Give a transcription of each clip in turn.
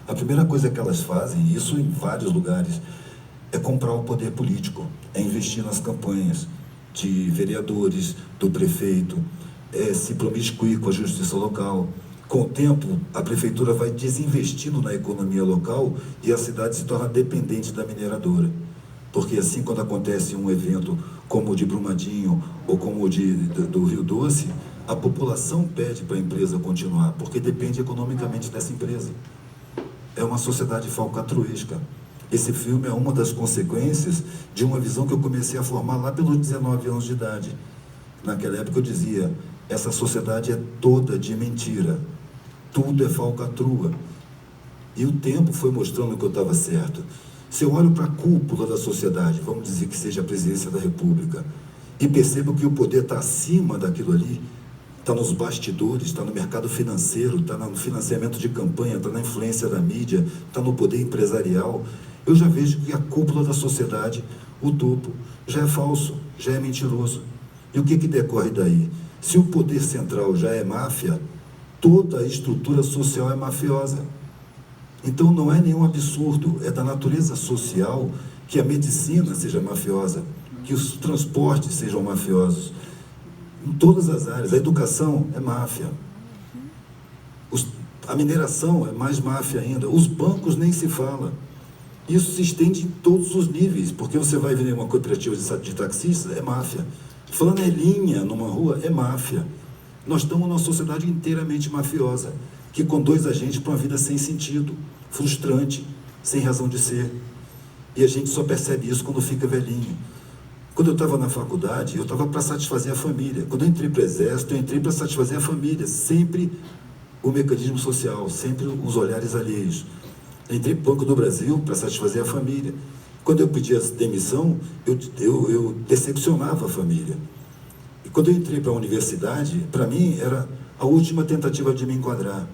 A primeira coisa que elas fazem, isso em vários lugares, é comprar o poder político, é investir nas campanhas de vereadores, do prefeito, é se promiscuir com a justiça local. Com o tempo, a prefeitura vai desinvestindo na economia local e a cidade se torna dependente da mineradora. Porque assim, quando acontece um evento como o de Brumadinho ou como o do Rio Doce, a população pede para a empresa continuar, porque depende economicamente dessa empresa. É uma sociedade falcatruesca. Esse filme é uma das consequências de uma visão que eu comecei a formar lá pelos 19 anos de idade. Naquela época eu dizia, essa sociedade é toda de mentira, tudo é falcatrua. E o tempo foi mostrando que eu estava certo. Se eu olho para a cúpula da sociedade, vamos dizer que seja a presidência da República, e percebo que o poder está acima daquilo ali, está nos bastidores, está no mercado financeiro, está no financiamento de campanha, está na influência da mídia, está no poder empresarial, eu já vejo que a cúpula da sociedade, o topo, já é falso, já é mentiroso. E o que decorre daí? Se o poder central já é máfia, toda a estrutura social é mafiosa. Então não é nenhum absurdo, é da natureza social que a medicina seja mafiosa, que os transportes sejam mafiosos. Em todas as áreas, a educação é máfia. A mineração é mais máfia ainda. Os bancos nem se fala. Isso se estende em todos os níveis, porque você vai ver uma cooperativa de taxistas, é máfia. Flanelinha numa rua é máfia. Nós estamos numa sociedade inteiramente mafiosa, que conduz a gente para uma vida sem sentido, frustrante, sem razão de ser. E a gente só percebe isso quando fica velhinho. Quando eu estava na faculdade, eu estava para satisfazer a família. Quando eu entrei para o exército, eu entrei para satisfazer a família. Sempre o mecanismo social, sempre os olhares alheios. Eu entrei para o Banco do Brasil para satisfazer a família. Quando eu pedia demissão, eu decepcionava a família. E quando eu entrei para a universidade, para mim era a última tentativa de me enquadrar.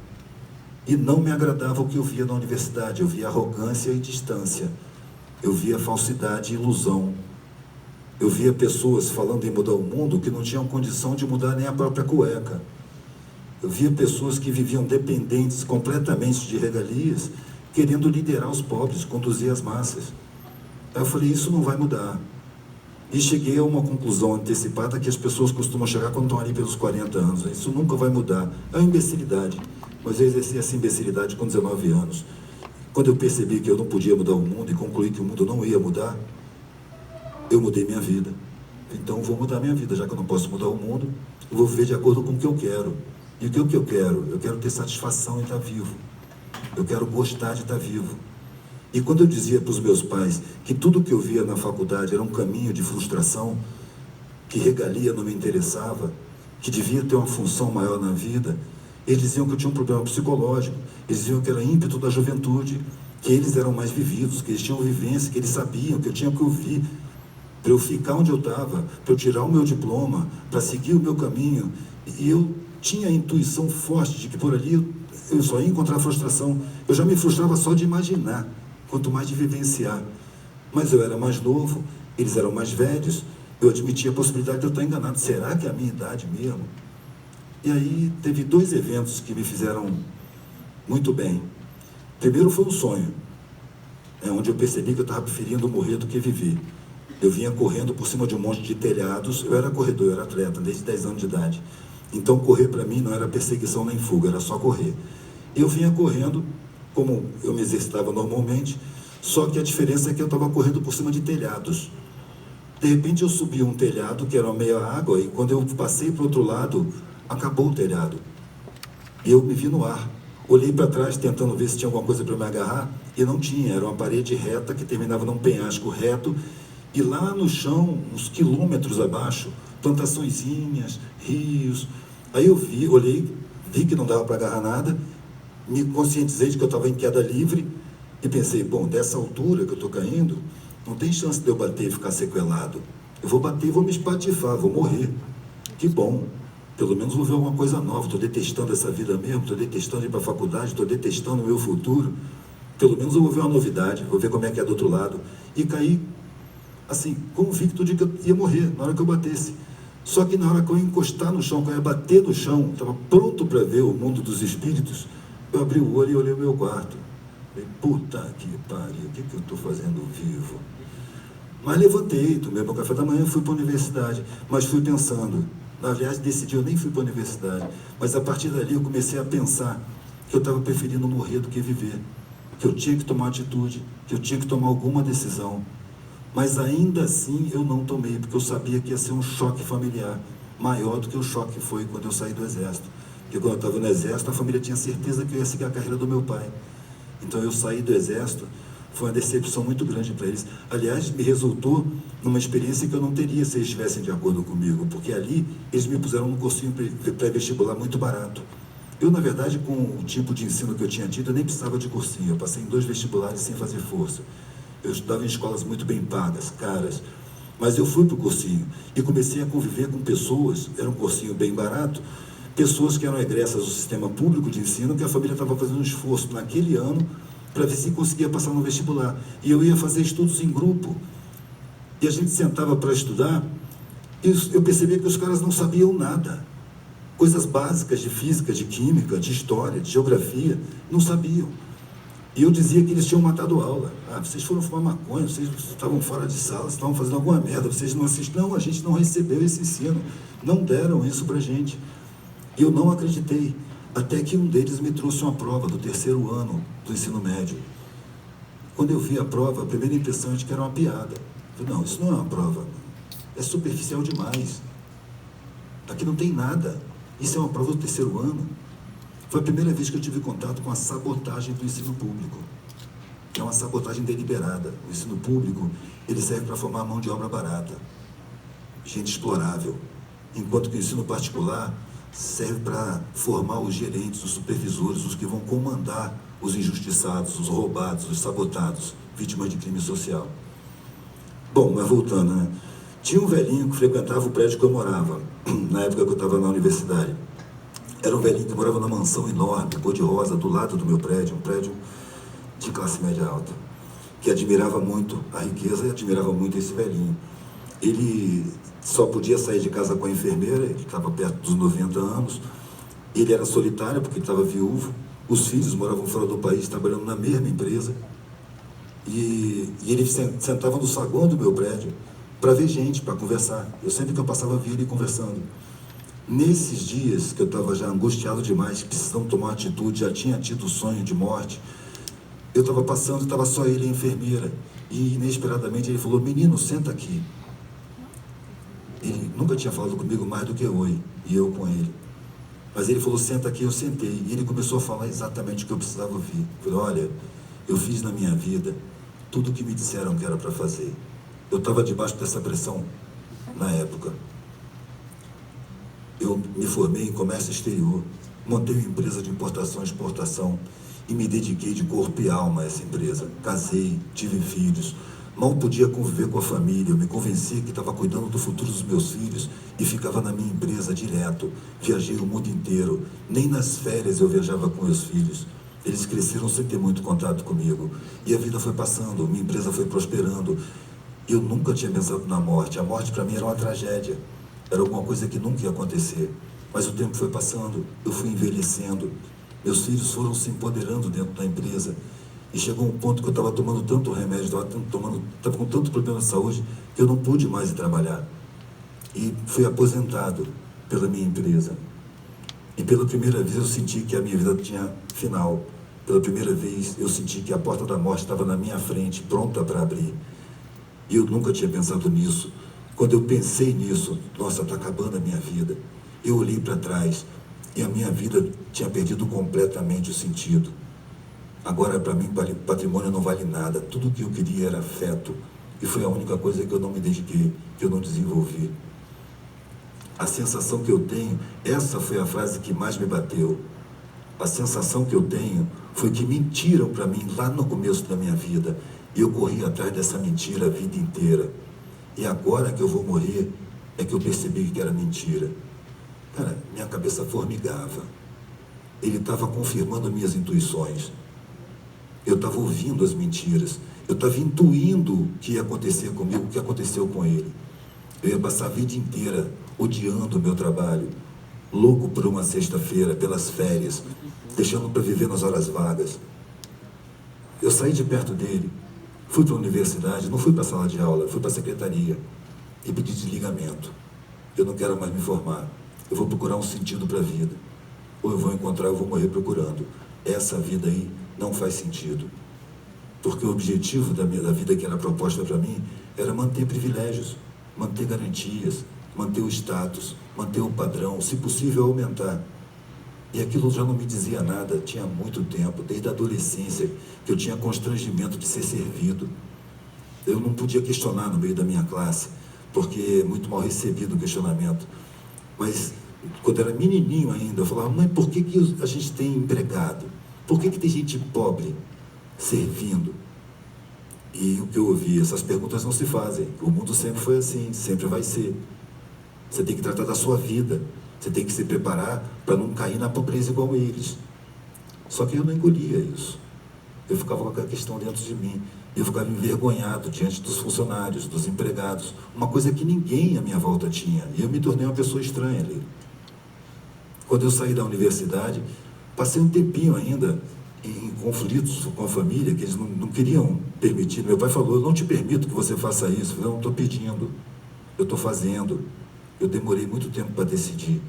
E não me agradava o que eu via na universidade. Eu via arrogância e distância. Eu via falsidade e ilusão. Eu via pessoas falando em mudar o mundo que não tinham condição de mudar nem a própria cueca. Eu via pessoas que viviam dependentes completamente de regalias, querendo liderar os pobres, conduzir as massas. Aí eu falei, isso não vai mudar. E cheguei a uma conclusão antecipada que as pessoas costumam chegar quando estão ali pelos 40 anos. Isso nunca vai mudar. É uma imbecilidade. Mas eu exerci essa imbecilidade com 19 anos. Quando eu percebi que eu não podia mudar o mundo e concluí que o mundo não ia mudar, eu mudei minha vida. Então eu vou mudar minha vida, já que eu não posso mudar o mundo, eu vou viver de acordo com o que eu quero. E o que eu quero? Eu quero ter satisfação em estar vivo. Eu quero gostar de estar vivo. E quando eu dizia para os meus pais que tudo que eu via na faculdade era um caminho de frustração, que regalia não me interessava, que devia ter uma função maior na vida, eles diziam que eu tinha um problema psicológico, eles diziam que era ímpeto da juventude, que eles eram mais vividos, que eles tinham vivência, que eles sabiam que eu tinha que ouvir para eu ficar onde eu estava, para eu tirar o meu diploma, para seguir o meu caminho. E eu tinha a intuição forte de que por ali eu só ia encontrar frustração. Eu já me frustrava só de imaginar, quanto mais de vivenciar. Mas eu era mais novo, eles eram mais velhos, eu admitia a possibilidade de eu estar enganado. Será que é a minha idade mesmo? E aí teve 2 eventos que me fizeram muito bem. Primeiro foi um sonho, onde eu percebi que eu estava preferindo morrer do que viver. Eu vinha correndo por cima de um monte de telhados, eu era corredor, eu era atleta, desde 10 anos de idade. Então correr para mim não era perseguição nem fuga, era só correr. Eu vinha correndo, como eu me exercitava normalmente, só que a diferença é que eu estava correndo por cima de telhados. De repente eu subi um telhado que era meia água, e quando eu passei para o outro lado, acabou o telhado. E eu me vi no ar. Olhei para trás tentando ver se tinha alguma coisa para me agarrar, e não tinha, era uma parede reta que terminava num penhasco reto, e lá no chão, uns quilômetros abaixo, plantaçõezinhas, rios. Aí eu olhei, vi que não dava para agarrar nada, me conscientizei de que eu estava em queda livre e pensei, bom, dessa altura que eu estou caindo, não tem chance de eu bater e ficar sequelado. Eu vou bater e vou me espatifar, vou morrer. Que bom, pelo menos vou ver alguma coisa nova, estou detestando essa vida mesmo, estou detestando ir para a faculdade, estou detestando o meu futuro. Pelo menos eu vou ver uma novidade, vou ver como é que é do outro lado. E caí, assim, convicto de que eu ia morrer na hora que eu batesse. Só que na hora que eu ia encostar no chão, quando eu ia bater no chão, estava pronto para ver o mundo dos espíritos, eu abri o olho e olhei o meu quarto. Falei, puta que pariu, o que eu estou fazendo vivo? Mas levantei, tomei meu café da manhã, fui para a universidade, mas fui pensando. Aliás, decidi, eu nem fui para a universidade, mas a partir dali eu comecei a pensar que eu estava preferindo morrer do que viver, que eu tinha que tomar atitude, que eu tinha que tomar alguma decisão. Mas ainda assim eu não tomei, porque eu sabia que ia ser um choque familiar, maior do que o choque que foi quando eu saí do exército. Porque quando eu estava no exército, a família tinha certeza que eu ia seguir a carreira do meu pai. Então eu saí do exército, foi uma decepção muito grande para eles. Aliás, me resultou numa experiência que eu não teria se eles estivessem de acordo comigo, porque ali eles me puseram num cursinho pré-vestibular muito barato. Eu, na verdade, com o tipo de ensino que eu tinha tido, eu nem precisava de cursinho. Eu passei em 2 vestibulares sem fazer força. Eu estudava em escolas muito bem pagas, caras. Mas eu fui para o cursinho e comecei a conviver com pessoas, era um cursinho bem barato, pessoas que eram egressas do sistema público de ensino, que a família estava fazendo um esforço naquele ano para ver se conseguia passar no vestibular. E eu ia fazer estudos em grupo. E a gente sentava para estudar e eu percebia que os caras não sabiam nada. Coisas básicas de física, de química, de história, de geografia, não sabiam. E eu dizia que eles tinham matado aula. Ah, vocês foram fumar maconha, vocês estavam fora de sala, vocês estavam fazendo alguma merda, vocês não assistem. Não, a gente não recebeu esse ensino. Não deram isso pra gente. E eu não acreditei. Até que um deles me trouxe uma prova do 3º ano do ensino médio. Quando eu vi a prova, a primeira impressão é de que era uma piada. Eu falei, não, isso não é uma prova. É superficial demais. Aqui não tem nada. Isso é uma prova do 3º ano. Foi a primeira vez que eu tive contato com a sabotagem do ensino público. Que é uma sabotagem deliberada. O ensino público, ele serve para formar mão de obra barata. Gente explorável. Enquanto que o ensino particular serve para formar os gerentes, os supervisores, os que vão comandar os injustiçados, os roubados, os sabotados, vítimas de crime social. Bom, mas voltando, né? Tinha um velhinho que frequentava o prédio que eu morava, na época que eu estava na universidade. Era um velhinho que morava numa mansão enorme, cor-de-rosa, do lado do meu prédio, um prédio de classe média alta, que admirava muito a riqueza e admirava muito esse velhinho. Ele só podia sair de casa com a enfermeira, ele estava perto dos 90 anos, ele era solitário porque ele estava viúvo, os filhos moravam fora do país, trabalhando na mesma empresa, e ele sentava no saguão do meu prédio para ver gente, para conversar. Eu sempre que eu passava, via ele conversando. Nesses dias que eu estava já angustiado demais, precisando tomar uma atitude, já tinha tido sonho de morte, eu estava passando, estava só ele e a enfermeira, e inesperadamente ele falou, menino, senta aqui. Ele nunca tinha falado comigo mais do que oi, e eu com ele. Mas ele falou, senta aqui, eu sentei, e ele começou a falar exatamente o que eu precisava ouvir. Eu falei, olha, eu fiz na minha vida tudo o que me disseram que era para fazer. Eu estava debaixo dessa pressão na época. Eu me formei em comércio exterior, montei uma empresa de importação e exportação e me dediquei de corpo e alma a essa empresa. Casei, tive filhos, mal podia conviver com a família, eu me convenci que estava cuidando do futuro dos meus filhos e ficava na minha empresa direto. Viajei o mundo inteiro, nem nas férias eu viajava com meus filhos. Eles cresceram sem ter muito contato comigo e a vida foi passando, minha empresa foi prosperando. Eu nunca tinha pensado na morte, a morte para mim era uma tragédia. Era alguma coisa que nunca ia acontecer. Mas o tempo foi passando, eu fui envelhecendo. Meus filhos foram se empoderando dentro da empresa. E chegou um ponto que eu estava tomando tanto remédio, estava com tanto problema de saúde, que eu não pude mais ir trabalhar. E fui aposentado pela minha empresa. E pela primeira vez eu senti que a minha vida tinha final. Pela primeira vez eu senti que a porta da morte estava na minha frente, pronta para abrir. E eu nunca tinha pensado nisso. Quando eu pensei nisso, nossa, está acabando a minha vida. Eu olhei para trás e a minha vida tinha perdido completamente o sentido. Agora, para mim, patrimônio não vale nada. Tudo o que eu queria era afeto. E foi a única coisa que eu não me dediquei, que eu não desenvolvi. A sensação que eu tenho, essa foi a frase que mais me bateu. A sensação que eu tenho foi que mentiram para mim lá no começo da minha vida. E eu corri atrás dessa mentira a vida inteira. E agora que eu vou morrer, é que eu percebi que era mentira. Cara, minha cabeça formigava. Ele estava confirmando minhas intuições. Eu estava ouvindo as mentiras. Eu estava intuindo o que ia acontecer comigo, o que aconteceu com ele. Eu ia passar a vida inteira odiando o meu trabalho, louco por uma sexta-feira, pelas férias, deixando para viver nas horas vagas. Eu saí de perto dele, fui para a universidade, não fui para a sala de aula, fui para a secretaria e pedi desligamento. Eu não quero mais me formar. Eu vou procurar um sentido para a vida. Ou eu vou encontrar, eu vou morrer procurando. Essa vida aí não faz sentido. Porque o objetivo da vida que era proposta para mim era manter privilégios, manter garantias, manter o status, manter o padrão, se possível aumentar. E aquilo já não me dizia nada, tinha muito tempo, desde a adolescência, que eu tinha constrangimento de ser servido. Eu não podia questionar no meio da minha classe, porque é muito mal recebido o questionamento. Mas, quando eu era menininho ainda, eu falava: mãe, por que a gente tem empregado? Por que tem gente pobre servindo? E o que eu ouvi, essas perguntas não se fazem. O mundo sempre foi assim, sempre vai ser. Você tem que tratar da sua vida. Você tem que se preparar para não cair na pobreza igual eles. Só que eu não engolia isso. Eu ficava com aquela questão dentro de mim. Eu ficava envergonhado diante dos funcionários, dos empregados. Uma coisa que ninguém à minha volta tinha. E eu me tornei uma pessoa estranha ali. Quando eu saí da universidade, passei um tempinho ainda em conflitos com a família, que eles não queriam permitir. Meu pai falou: eu não te permito que você faça isso. Eu falei: não estou pedindo, eu estou fazendo. Eu demorei muito tempo para decidir.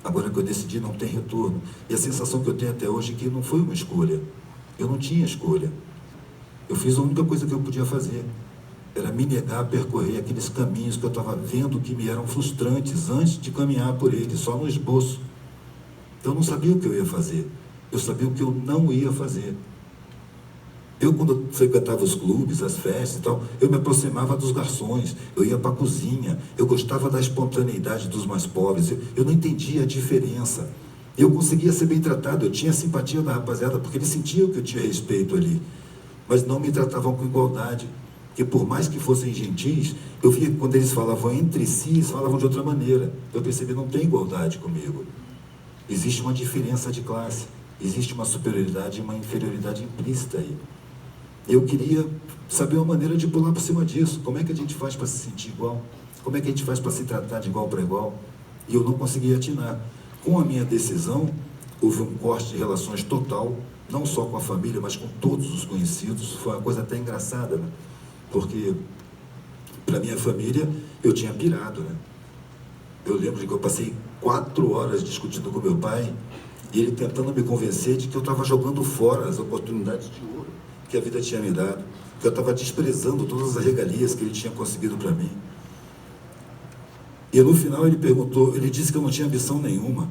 Agora que eu decidi, não tem retorno. E a sensação que eu tenho até hoje é que não foi uma escolha. Eu não tinha escolha. Eu fiz a única coisa que eu podia fazer. Era me negar a percorrer aqueles caminhos que eu estava vendo que me eram frustrantes antes de caminhar por eles, só no esboço. Então eu não sabia o que eu ia fazer. Eu sabia o que eu não ia fazer. Eu, quando frequentava os clubes, as festas e tal, eu me aproximava dos garçons, eu ia para a cozinha, eu gostava da espontaneidade dos mais pobres, eu não entendia a diferença. Eu conseguia ser bem tratado, eu tinha simpatia da rapaziada, porque eles sentiam que eu tinha respeito ali, mas não me tratavam com igualdade, porque por mais que fossem gentis, eu via que quando eles falavam entre si, eles falavam de outra maneira. Eu percebi: não tem igualdade comigo. Existe uma diferença de classe, existe uma superioridade e uma inferioridade implícita aí. Eu queria saber uma maneira de pular por cima disso. Como é que a gente faz para se sentir igual? Como é que a gente faz para se tratar de igual para igual? E eu não conseguia atinar. Com a minha decisão, houve um corte de relações total, não só com a família, mas com todos os conhecidos. Foi uma coisa até engraçada, né? Porque, para minha família, eu tinha pirado, né? Eu lembro de que eu passei 4 horas discutindo com meu pai, e ele tentando me convencer de que eu estava jogando fora as oportunidades de ouro que a vida tinha me dado, que eu estava desprezando todas as regalias que ele tinha conseguido para mim. E no final ele perguntou, ele disse que eu não tinha ambição nenhuma.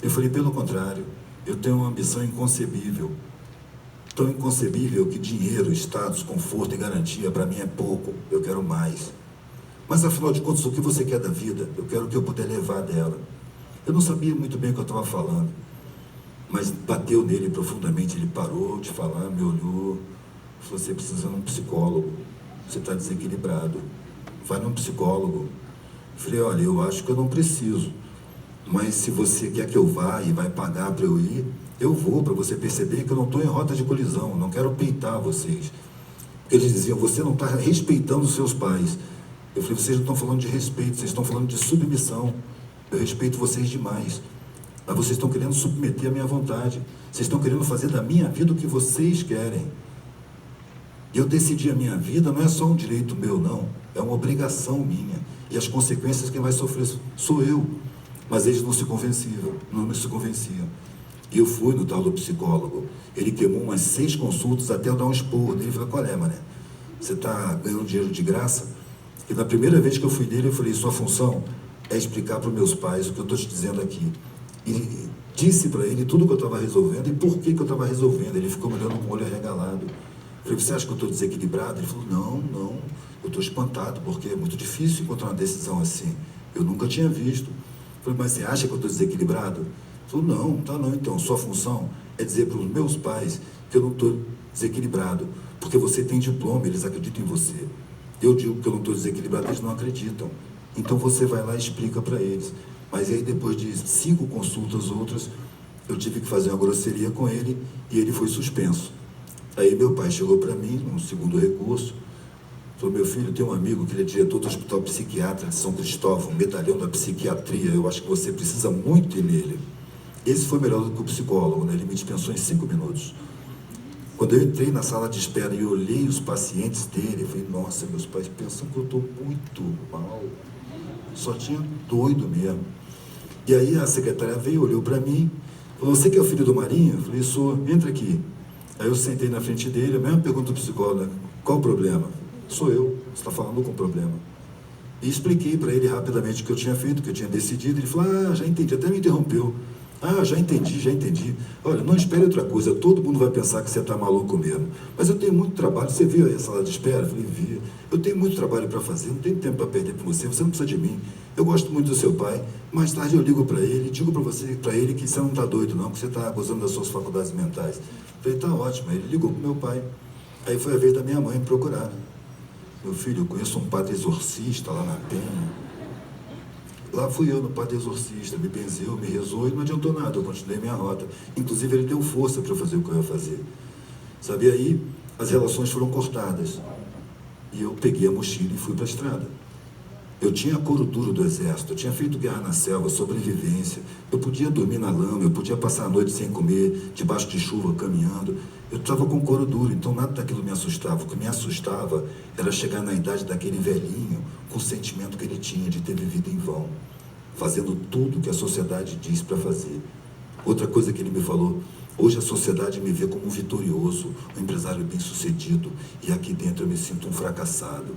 Eu falei: pelo contrário, eu tenho uma ambição inconcebível. Tão inconcebível que dinheiro, status, conforto e garantia para mim é pouco, eu quero mais. Mas afinal de contas, o que você quer da vida? Eu quero o que eu puder levar dela. Eu não sabia muito bem o que eu estava falando, mas bateu nele profundamente. Ele parou de falar, me olhou, falou: você precisa de um psicólogo, você está desequilibrado, vai num psicólogo. Eu falei: olha, eu acho que eu não preciso, mas se você quer que eu vá e vai pagar para eu ir, eu vou, para você perceber que eu não estou em rota de colisão, não quero peitar vocês. Eles diziam: você não está respeitando os seus pais. Eu falei: vocês não estão falando de respeito, vocês estão falando de submissão. Eu respeito vocês demais, mas vocês estão querendo submeter a minha vontade. Vocês estão querendo fazer da minha vida o que vocês querem. Eu decidir a minha vida não é só um direito meu, não. É uma obrigação minha. E as consequências quem vai sofrer sou eu. Mas eles não se convenciam, não se convenciam. E eu fui no tal do psicólogo. Ele queimou umas 6 consultas até eu dar um esporro dele. Ele falou: qual é, mané? Você está ganhando dinheiro de graça? E na primeira vez que eu fui nele, eu falei: sua função é explicar para os meus pais o que eu estou te dizendo aqui. E disse para ele tudo que eu estava resolvendo e por que eu estava resolvendo. Ele ficou me olhando com o olho arregalado. Eu falei: você acha que eu estou desequilibrado? Ele falou: não, eu estou espantado, porque é muito difícil encontrar uma decisão assim. Eu nunca tinha visto. Eu falei: mas você acha que eu estou desequilibrado? Ele falou: não, tá não. Então, sua função é dizer para os meus pais que eu não estou desequilibrado, porque você tem diploma, eles acreditam em você. Eu digo que eu não estou desequilibrado, eles não acreditam. Então você vai lá e explica para eles. Mas aí, depois de 5 consultas outras, eu tive que fazer uma grosseria com ele e ele foi suspenso. Aí meu pai chegou para mim, num segundo recurso, falou: meu filho, tem um amigo que ele é diretor do Hospital Psiquiatra de São Cristóvão, medalhão da psiquiatria, eu acho que você precisa muito ir nele. Esse foi melhor do que o psicólogo, né? Ele me dispensou em 5 minutos. Quando eu entrei na sala de espera e olhei os pacientes dele, eu falei, nossa, meus pais pensam que eu estou muito mal. Só tinha doido mesmo. E aí a secretária veio, olhou para mim, falou, você que é o filho do Marinho? Eu falei, sou, entra aqui. Aí eu sentei na frente dele, a mesma pergunta do psicólogo, qual o problema? Sou eu, você está falando com o problema. E expliquei para ele rapidamente o que eu tinha feito, o que eu tinha decidido. Ele falou, já entendi, até me interrompeu. Já entendi. Olha, não espere outra coisa, todo mundo vai pensar que você está maluco mesmo. Mas eu tenho muito trabalho, você viu aí a sala de espera? Eu falei, vi. Eu tenho muito trabalho para fazer, não tenho tempo para perder com você, você não precisa de mim. Eu gosto muito do seu pai, mais tarde eu ligo para ele, digo para ele que você não está doido não, que você está gozando das suas faculdades mentais. Eu falei, tá ótimo. Aí ele ligou para meu pai. Aí foi a vez da minha mãe me procurar, né? Meu filho, eu conheço um padre exorcista lá na Penha. Lá fui eu no padre exorcista, me benzeu, me rezou e não adiantou nada, eu continuei minha rota. Inclusive ele deu força para eu fazer o que eu ia fazer. Sabe, e aí as relações foram cortadas. E eu peguei a mochila e fui para a estrada. Eu tinha couro duro do exército, eu tinha feito guerra na selva, sobrevivência. Eu podia dormir na lama, eu podia passar a noite sem comer, debaixo de chuva, caminhando. Eu estava com couro duro, então nada daquilo me assustava. O que me assustava era chegar na idade daquele velhinho, com o sentimento que ele tinha de ter vivido em vão, fazendo tudo que a sociedade diz para fazer. Outra coisa que ele me falou, hoje a sociedade me vê como um vitorioso, um empresário bem-sucedido, e aqui dentro eu me sinto um fracassado.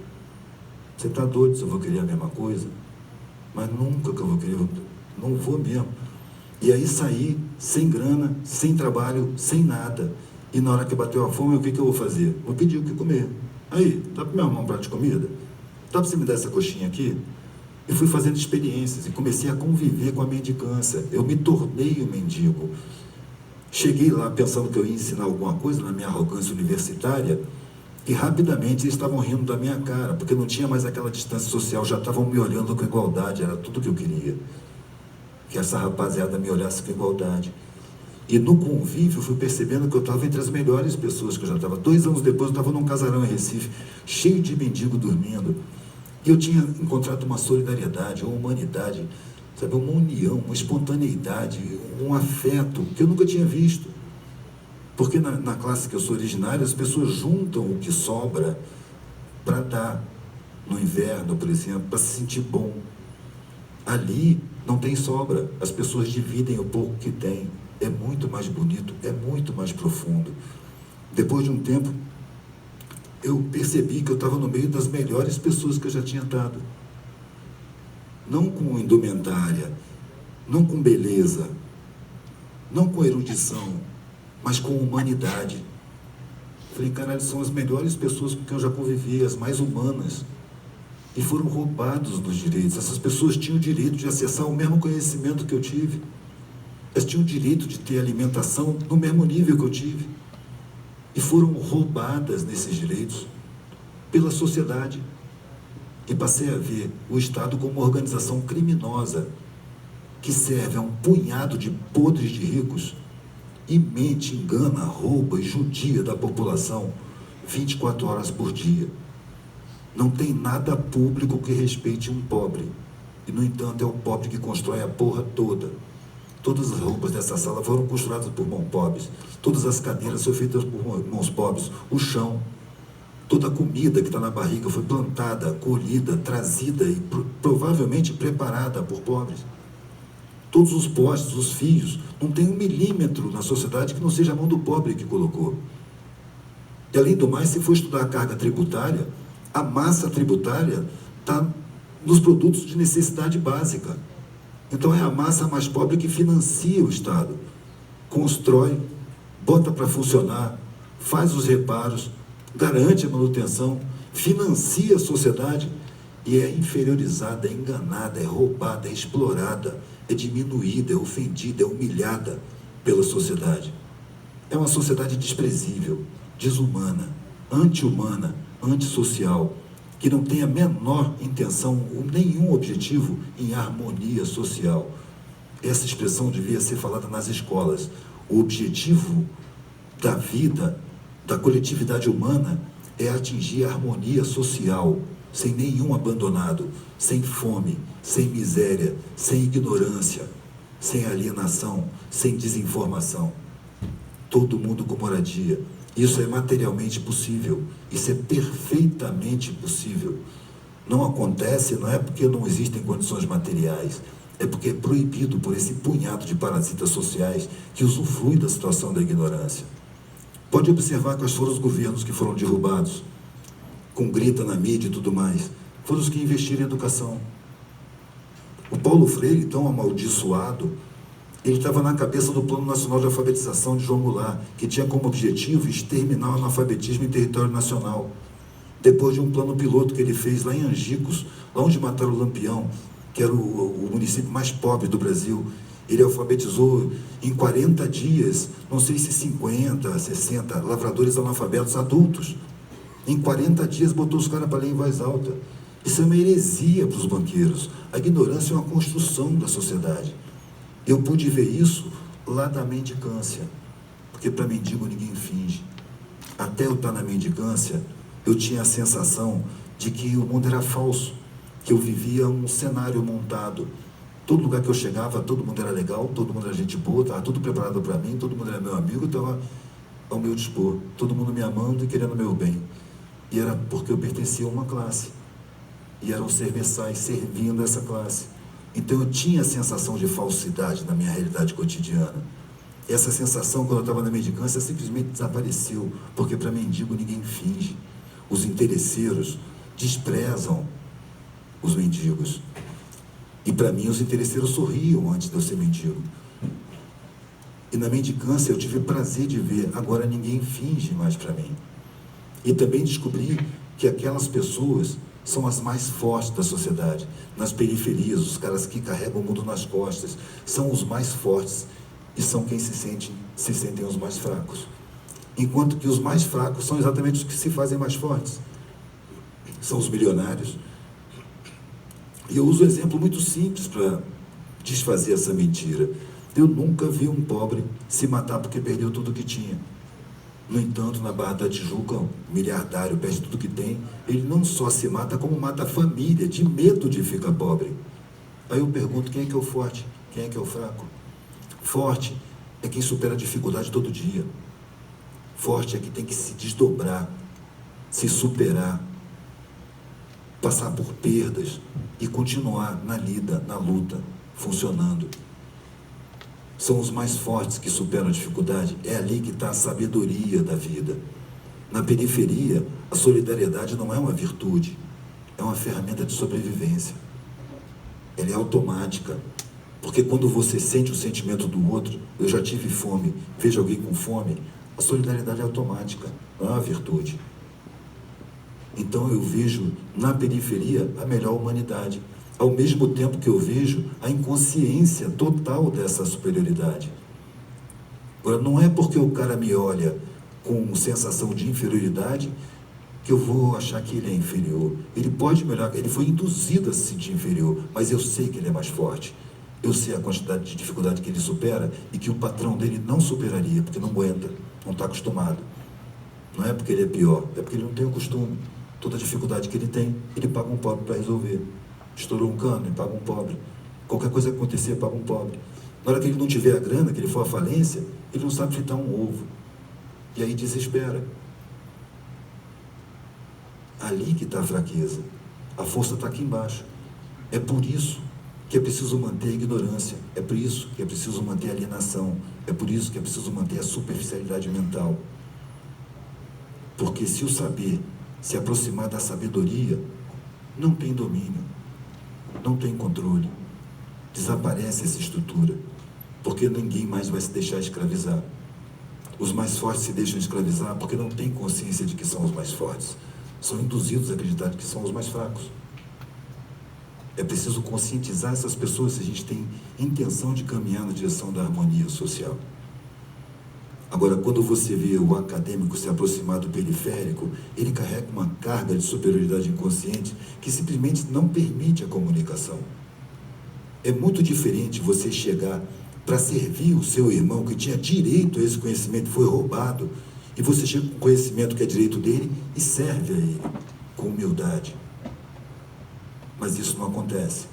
Você está doido se eu vou querer a mesma coisa? Mas nunca que eu vou querer, não vou mesmo. E aí saí sem grana, sem trabalho, sem nada. E na hora que bateu a fome, o que eu vou fazer? Vou pedir o que comer. Aí, dá para me arrumar um prato de comida? Dá para você me dar essa coxinha aqui? E fui fazendo experiências e comecei a conviver com a mendicância. Eu me tornei um mendigo. Cheguei lá pensando que eu ia ensinar alguma coisa na minha arrogância universitária e rapidamente eles estavam rindo da minha cara, porque não tinha mais aquela distância social, já estavam me olhando com igualdade, era tudo que eu queria. Que essa rapaziada me olhasse com igualdade. E no convívio fui percebendo que eu estava entre as melhores pessoas que eu já estava. 2 anos depois eu estava num casarão em Recife, cheio de mendigo dormindo. E eu tinha encontrado uma solidariedade, uma humanidade, sabe, uma união, uma espontaneidade, um afeto que eu nunca tinha visto. Porque na classe que eu sou originário, as pessoas juntam o que sobra para dar no inverno, por exemplo, para se sentir bom. Ali não tem sobra, as pessoas dividem o pouco que têm. É muito mais bonito, é muito mais profundo. Depois de um tempo, eu percebi que eu estava no meio das melhores pessoas que eu já tinha estado. Não com indumentária, não com beleza, não com erudição, mas com humanidade. Falei, caralho, são as melhores pessoas com quem eu já convivi, as mais humanas. E foram roubados dos direitos. Essas pessoas tinham o direito de acessar o mesmo conhecimento que eu tive. Elas tinham o direito de ter alimentação no mesmo nível que eu tive. E foram roubadas nesses direitos pela sociedade. E passei a ver o Estado como uma organização criminosa que serve a um punhado de podres de ricos e mente, engana, rouba e judia da população 24 horas por dia. Não tem nada público que respeite um pobre. E, no entanto, é o pobre que constrói a porra toda. Todas as roupas dessa sala foram costuradas por mãos pobres. Todas as cadeiras foram feitas por mãos pobres. O chão, toda a comida que está na barriga foi plantada, colhida, trazida e provavelmente preparada por pobres. Todos os postes, os fios, não tem 1 milímetro na sociedade que não seja a mão do pobre que colocou. E, além do mais, se for estudar a carga tributária, a massa tributária está nos produtos de necessidade básica. Então é a massa mais pobre que financia o Estado, constrói, bota para funcionar, faz os reparos, garante a manutenção, financia a sociedade e é inferiorizada, é enganada, é roubada, é explorada, é diminuída, é ofendida, é humilhada pela sociedade. É uma sociedade desprezível, desumana, anti-humana, antissocial, que não tem a menor intenção, nenhum objetivo em harmonia social. Essa expressão devia ser falada nas escolas. O objetivo da vida, da coletividade humana, é atingir a harmonia social, sem nenhum abandonado, sem fome, sem miséria, sem ignorância, sem alienação, sem desinformação. Todo mundo com moradia, Isso é materialmente possível. Isso é perfeitamente possível. Não acontece, não é porque não existem condições materiais, é porque é proibido por esse punhado de parasitas sociais que usufrui da situação da ignorância. Pode observar quais foram os governos que foram derrubados, com grita na mídia e tudo mais. Foram os que investiram em educação. O Paulo Freire, tão amaldiçoado, ele estava na cabeça do Plano Nacional de Alfabetização de João Goulart, que tinha como objetivo exterminar o analfabetismo em território nacional. Depois de um plano piloto que ele fez lá em Angicos, lá onde mataram o Lampião, que era o município mais pobre do Brasil, ele alfabetizou em 40 dias, não sei se 50, 60 lavradores analfabetos adultos. Em 40 dias botou os caras para ler em voz alta. Isso é uma heresia para os banqueiros. A ignorância é uma construção da sociedade. Eu pude ver isso lá da mendicância, porque para mendigo ninguém finge. Até eu estar na mendicância, eu tinha a sensação de que o mundo era falso, que eu vivia um cenário montado. Todo lugar que eu chegava, todo mundo era legal, todo mundo era gente boa, estava tudo preparado para mim, todo mundo era meu amigo, estava ao meu dispor, todo mundo me amando e querendo o meu bem. E era porque eu pertencia a uma classe, e eram serviçais servindo essa classe. Então eu tinha a sensação de falsidade na minha realidade cotidiana. Essa sensação, quando eu estava na mendicância, simplesmente desapareceu, porque para mendigo ninguém finge. Os interesseiros desprezam os mendigos. E para mim os interesseiros sorriam antes de eu ser mendigo. E na mendicância eu tive prazer de ver, agora ninguém finge mais para mim. E também descobri que aquelas pessoas são as mais fortes da sociedade. Nas periferias, os caras que carregam o mundo nas costas, são os mais fortes e são quem se sentem os mais fracos. Enquanto que os mais fracos são exatamente os que se fazem mais fortes. São os milionários. E eu uso um exemplo muito simples para desfazer essa mentira. Eu nunca vi um pobre se matar porque perdeu tudo que tinha. No entanto, na Barra da Tijuca, um miliardário perde tudo que tem, ele não só se mata, como mata a família, de medo de ficar pobre. Aí eu pergunto, quem é que é o forte? Quem é que é o fraco? Forte é quem supera a dificuldade todo dia. Forte é quem tem que se desdobrar, se superar, passar por perdas e continuar na lida, na luta, funcionando. São os mais fortes que superam a dificuldade. É ali que está a sabedoria da vida. Na periferia, a solidariedade não é uma virtude, é uma ferramenta de sobrevivência. Ela é automática, porque quando você sente o sentimento do outro, eu já tive fome, vejo alguém com fome, a solidariedade é automática, não é uma virtude. Então eu vejo na periferia a melhor humanidade, ao mesmo tempo que eu vejo a inconsciência total dessa superioridade. Agora, não é porque o cara me olha com sensação de inferioridade que eu vou achar que ele é inferior. Ele pode melhorar, ele foi induzido a se sentir inferior, mas eu sei que ele é mais forte. Eu sei a quantidade de dificuldade que ele supera e que o patrão dele não superaria, porque não aguenta, não está acostumado. Não é porque ele é pior, é porque ele não tem o costume. Toda a dificuldade que ele tem, ele paga um pobre para resolver. Estourou um cano, ele paga um pobre. Qualquer coisa que acontecer, paga um pobre. Na hora que ele não tiver a grana, que ele for à falência, ele não sabe fritar um ovo. E aí desespera. Ali que está a fraqueza. A força está aqui embaixo. É por isso que é preciso manter a ignorância. É por isso que é preciso manter a alienação. É por isso que é preciso manter a superficialidade mental. Porque se o saber se aproximar da sabedoria, não tem domínio, não tem controle. Desaparece essa estrutura, porque ninguém mais vai se deixar escravizar. Os mais fortes se deixam escravizar porque não têm consciência de que são os mais fortes. São induzidos a acreditar que são os mais fracos. É preciso conscientizar essas pessoas se a gente tem intenção de caminhar na direção da harmonia social. Agora, quando você vê o acadêmico se aproximar do periférico, ele carrega uma carga de superioridade inconsciente que simplesmente não permite a comunicação. É muito diferente você chegar para servir o seu irmão que tinha direito a esse conhecimento, foi roubado, e você chega com o conhecimento que é direito dele e serve a ele com humildade. Mas isso não acontece.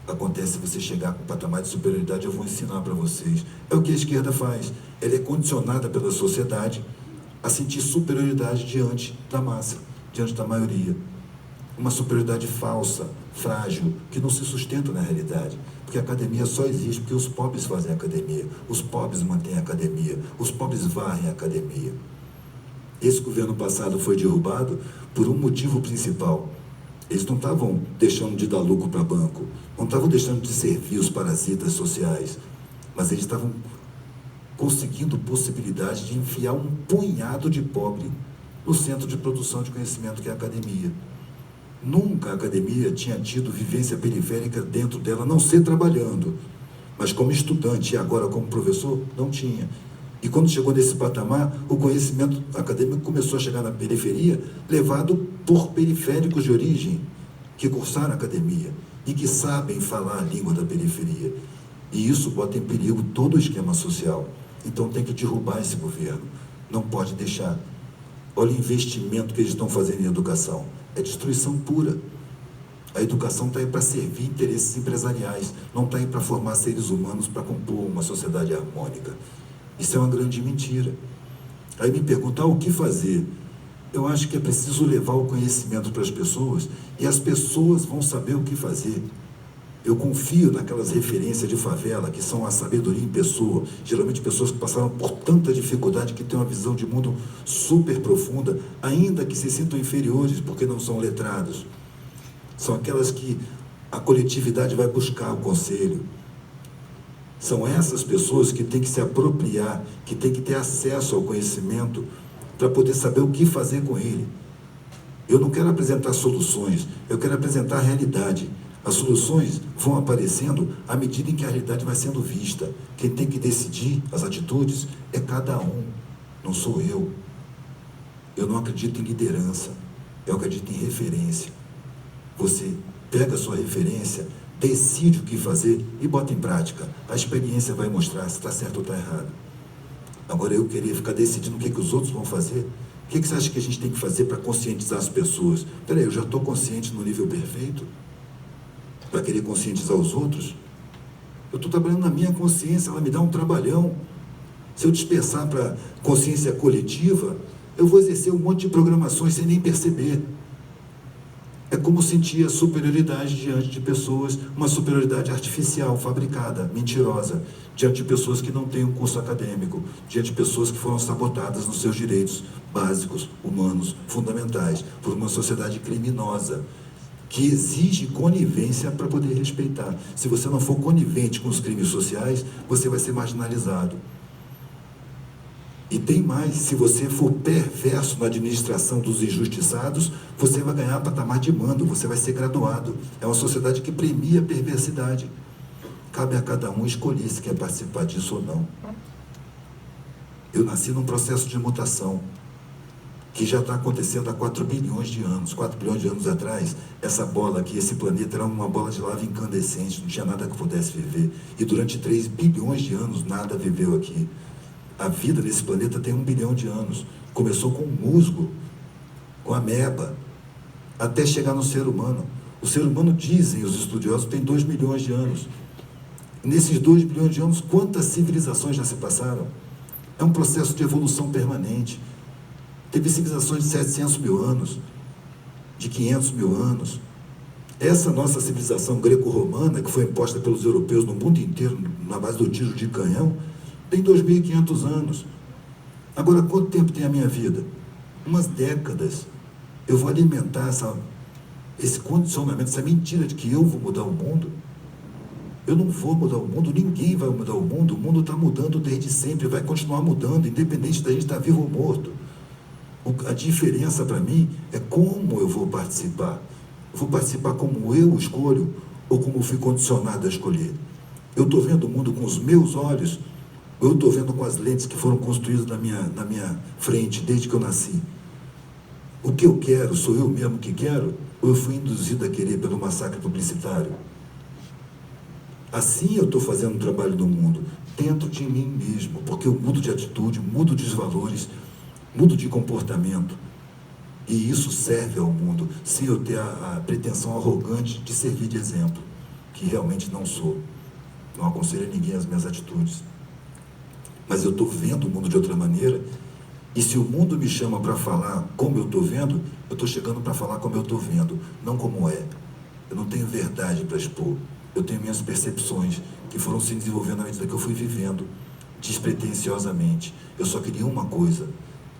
Acontece você chegar com um patamar de superioridade, eu vou ensinar para vocês. É o que a esquerda faz. Ela é condicionada pela sociedade a sentir superioridade diante da massa, diante da maioria. Uma superioridade falsa, frágil, que não se sustenta na realidade. Porque a academia só existe porque os pobres fazem academia, os pobres mantêm a academia, os pobres varrem a academia. Esse governo passado foi derrubado por um motivo principal. Eles não estavam deixando de dar lucro para banco, não estavam deixando de servir os parasitas sociais, mas eles estavam conseguindo possibilidade de enfiar um punhado de pobre no centro de produção de conhecimento, que é a academia. Nunca a academia tinha tido vivência periférica dentro dela, a não ser trabalhando, mas como estudante e agora como professor, não tinha. E quando chegou nesse patamar, o conhecimento acadêmico começou a chegar na periferia, levado por periféricos de origem, que cursaram a academia e que sabem falar a língua da periferia. E isso bota em perigo todo o esquema social. Então tem que derrubar esse governo. Não pode deixar. Olha o investimento que eles estão fazendo em educação. É destruição pura. A educação está aí para servir interesses empresariais, não está aí para formar seres humanos para compor uma sociedade harmônica. Isso é uma grande mentira. Aí me perguntar o que fazer. Eu acho que é preciso levar o conhecimento para as pessoas e as pessoas vão saber o que fazer. Eu confio naquelas referências de favela, que são a sabedoria em pessoa, geralmente pessoas que passaram por tanta dificuldade, que têm uma visão de mundo super profunda, ainda que se sintam inferiores porque não são letrados. São aquelas que a coletividade vai buscar o conselho. São essas pessoas que têm que se apropriar, que têm que ter acesso ao conhecimento para poder saber o que fazer com ele. Eu não quero apresentar soluções, eu quero apresentar a realidade. As soluções vão aparecendo à medida em que a realidade vai sendo vista. Quem tem que decidir as atitudes é cada um, não sou eu. Eu não acredito em liderança, eu acredito em referência. Você pega a sua referência, decide o que fazer e bota em prática. A experiência vai mostrar se está certo ou está errado. Agora eu querer ficar decidindo o que os outros vão fazer, o que você acha que a gente tem que fazer para conscientizar as pessoas? Peraí, eu já estou consciente no nível perfeito? Para querer conscientizar os outros? Eu estou trabalhando na minha consciência, ela me dá um trabalhão. Se eu dispersar para consciência coletiva, eu vou exercer um monte de programações sem nem perceber. É como sentir a superioridade diante de pessoas, uma superioridade artificial, fabricada, mentirosa, diante de pessoas que não têm um curso acadêmico, diante de pessoas que foram sabotadas nos seus direitos básicos, humanos, fundamentais, por uma sociedade criminosa, que exige conivência para poder respeitar. Se você não for conivente com os crimes sociais, você vai ser marginalizado. E tem mais, se você for perverso na administração dos injustiçados, você vai ganhar patamar de mando, você vai ser graduado. É uma sociedade que premia a perversidade. Cabe a cada um escolher se quer participar disso ou não. Eu nasci num processo de mutação, que já está acontecendo há 4 bilhões de anos. 4 bilhões de anos atrás, essa bola aqui, esse planeta era uma bola de lava incandescente, não tinha nada que pudesse viver. E durante 3 bilhões de anos, nada viveu aqui. A vida nesse planeta tem 1 bilhão de anos. Começou com o musgo, com a ameba, até chegar no ser humano. O ser humano, dizem os estudiosos, tem 2 milhões de anos. Nesses 2 bilhões de anos, quantas civilizações já se passaram? É um processo de evolução permanente. Teve civilizações de 700 mil anos, de 500 mil anos. Essa nossa civilização greco-romana, que foi imposta pelos europeus no mundo inteiro, na base do tiro de canhão, tem 2.500 anos. Agora, quanto tempo tem a minha vida? Umas décadas. Eu vou alimentar esse condicionamento, essa mentira de que eu vou mudar o mundo. Eu não vou mudar o mundo, ninguém vai mudar o mundo está mudando desde sempre, vai continuar mudando, independente da gente estar vivo ou morto. A diferença para mim é como eu vou participar. Eu vou participar como eu escolho ou como fui condicionado a escolher. Eu estou vendo o mundo com os meus olhos, ou eu estou vendo com as lentes que foram construídas na minha frente desde que eu nasci. O que eu quero, sou eu mesmo que quero, ou eu fui induzido a querer pelo massacre publicitário? Assim eu estou fazendo um trabalho no mundo, dentro de mim mesmo, porque eu mudo de atitude, mudo de valores, mudo de comportamento. E isso serve ao mundo, sem eu ter a pretensão arrogante de servir de exemplo, que realmente não sou. Não aconselho a ninguém as minhas atitudes. Mas eu estou vendo o mundo de outra maneira E se o mundo me chama para falar como eu estou vendo, eu estou chegando para falar como eu estou vendo, não como é. Eu não tenho verdade para expor. Eu tenho minhas percepções que foram se desenvolvendo à medida que eu fui vivendo, despretensiosamente. Eu só queria uma coisa,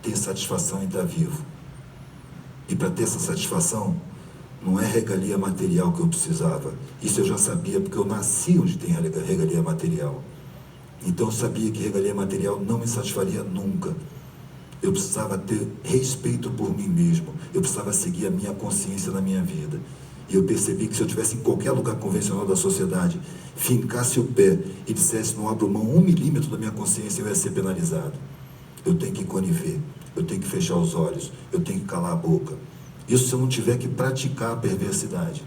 ter satisfação em estar vivo. E para ter essa satisfação, não é regalia material que eu precisava. Isso eu já sabia, porque eu nasci onde tem regalia material. Então eu sabia que regalia material não me satisfaria nunca. Eu precisava ter respeito por mim mesmo. Eu precisava seguir a minha consciência na minha vida. E eu percebi que se eu estivesse em qualquer lugar convencional da sociedade, fincasse o pé e dissesse não abro mão 1 milímetro da minha consciência, eu ia ser penalizado. Eu tenho que conviver, eu tenho que fechar os olhos, eu tenho que calar a boca. Isso se eu não tiver que praticar a perversidade,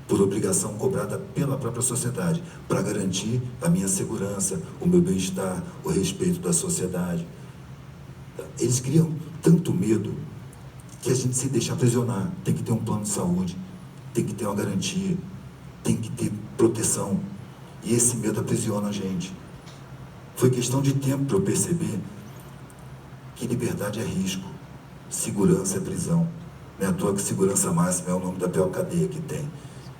por obrigação cobrada pela própria sociedade, para garantir a minha segurança, o meu bem-estar, o respeito da sociedade. Eles criam tanto medo que a gente se deixa aprisionar. Tem que ter um plano de saúde, tem que ter uma garantia, tem que ter proteção. E esse medo aprisiona a gente. Foi questão de tempo para eu perceber que liberdade é risco, segurança é prisão. Não é à toa que segurança máxima é o nome da pior cadeia que tem.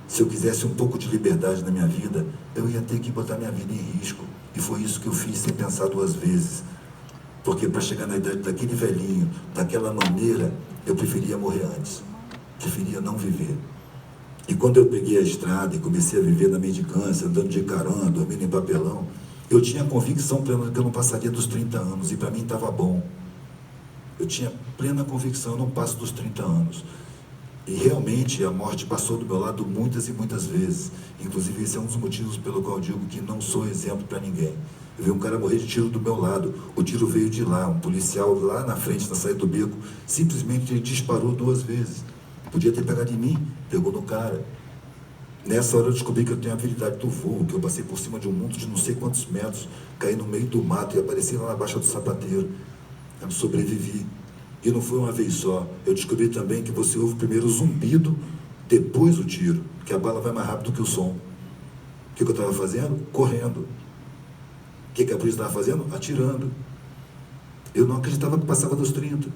Se eu quisesse um pouco de liberdade na minha vida, eu ia ter que botar minha vida em risco. E foi isso que eu fiz sem pensar 2 vezes. Porque para chegar na idade daquele velhinho, daquela maneira, eu preferia morrer antes. Preferia não viver. E quando eu peguei a estrada e comecei a viver na mendicância, andando de carona, dormindo em papelão, eu tinha a convicção plena que eu não passaria dos 30 anos. E para mim estava bom. Eu tinha plena convicção, eu não passo dos 30 anos. E realmente a morte passou do meu lado muitas e muitas vezes. Inclusive esse é um dos motivos pelo qual eu digo que não sou exemplo para ninguém. Eu vi um cara morrer de tiro do meu lado. O tiro veio de lá, um policial lá na frente, na saída do beco, simplesmente ele disparou 2 vezes. Podia ter pegado em mim, pegou no cara. Nessa hora eu descobri que eu tenho a habilidade do voo, que eu passei por cima de um mundo de não sei quantos metros, caí no meio do mato e apareci lá na Baixa do Sapateiro. Eu sobrevivi. E não foi uma vez só. Eu descobri também que você ouve primeiro o zumbido, depois o tiro, que a bala vai mais rápido que o som. O que eu estava fazendo? Correndo. O que a polícia estava fazendo? Atirando. Eu não acreditava que passava dos 30.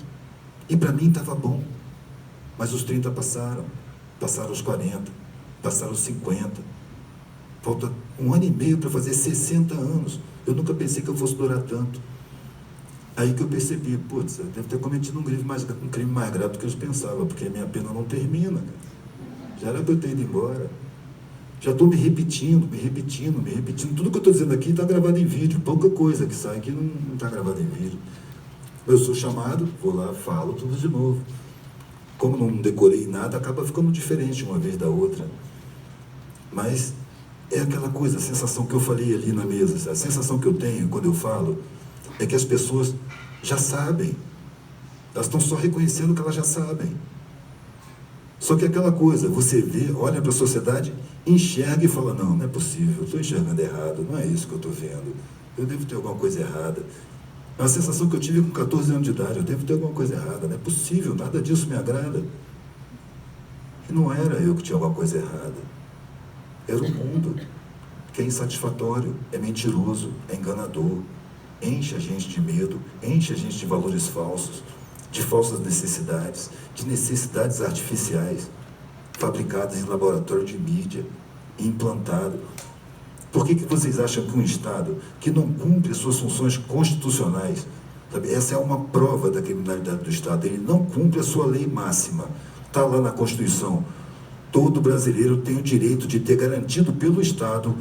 E para mim estava bom. Mas os 30 passaram. Passaram os 40. Passaram os 50. Falta 1 ano e meio para fazer 60 anos. Eu nunca pensei que eu fosse durar tanto. Aí que eu percebi, putz, eu devo ter cometido um crime mais grave do que eu pensava, porque a minha pena não termina, cara. Já era para eu ter ido embora. Já estou me repetindo. Tudo que eu estou dizendo aqui está gravado em vídeo. Pouca coisa que sai aqui não está gravado em vídeo. Eu sou chamado, vou lá, falo tudo de novo. Como não decorei nada, acaba ficando diferente uma vez da outra. Mas é aquela coisa, a sensação que eu falei ali na mesa, a sensação que eu tenho quando eu falo, é que as pessoas já sabem. Elas estão só reconhecendo que elas já sabem. Só que aquela coisa, você vê, olha para a sociedade, enxerga e fala, não é possível, eu estou enxergando errado, não é isso que eu estou vendo, eu devo ter alguma coisa errada. É uma sensação que eu tive com 14 anos de idade, eu devo ter alguma coisa errada, não é possível, nada disso me agrada. E não era eu que tinha alguma coisa errada, era o mundo, que é insatisfatório, é mentiroso, é enganador, enche a gente de medo, enche a gente de valores falsos, de falsas necessidades, de necessidades artificiais, fabricadas em laboratório de mídia, implantado. Por que vocês acham que um Estado que não cumpre suas funções constitucionais, sabe, essa é uma prova da criminalidade do Estado, ele não cumpre a sua lei máxima, está lá na Constituição, todo brasileiro tem o direito de ter garantido pelo Estado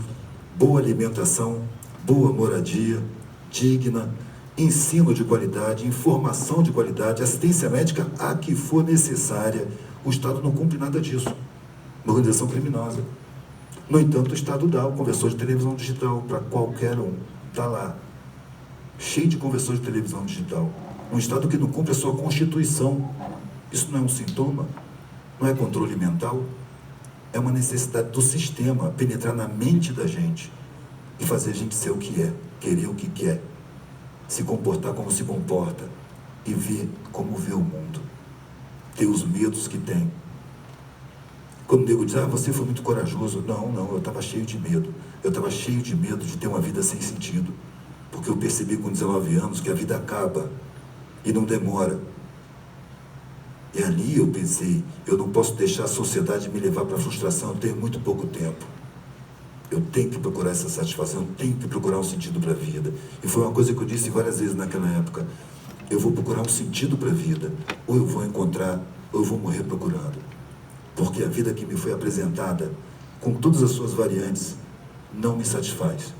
boa alimentação, boa moradia, digna, ensino de qualidade, informação de qualidade, assistência médica a que for necessária. O Estado não cumpre nada disso. Uma organização criminosa. No entanto, o Estado dá o conversor de televisão digital para qualquer um. Está lá. Cheio de conversor de televisão digital. Um Estado que não cumpre a sua Constituição. Isso não é um sintoma? Não é controle mental? É uma necessidade do sistema penetrar na mente da gente e fazer a gente ser o que é, querer o que quer, se comportar como se comporta e ver como vê o mundo, ter os medos que tem. Quando o nego diz, você foi muito corajoso. Não, eu estava cheio de medo. Eu estava cheio de medo de ter uma vida sem sentido, porque eu percebi com 19 anos que a vida acaba E não demora. E ali eu pensei, eu não posso deixar a sociedade me levar para a frustração, eu tenho muito pouco tempo. Eu tenho que procurar essa satisfação, eu tenho que procurar um sentido para a vida. E foi uma coisa que eu disse várias vezes naquela época. Eu vou procurar um sentido para a vida, ou eu vou encontrar, ou eu vou morrer procurando. Porque a vida que me foi apresentada, com todas as suas variantes, não me satisfaz.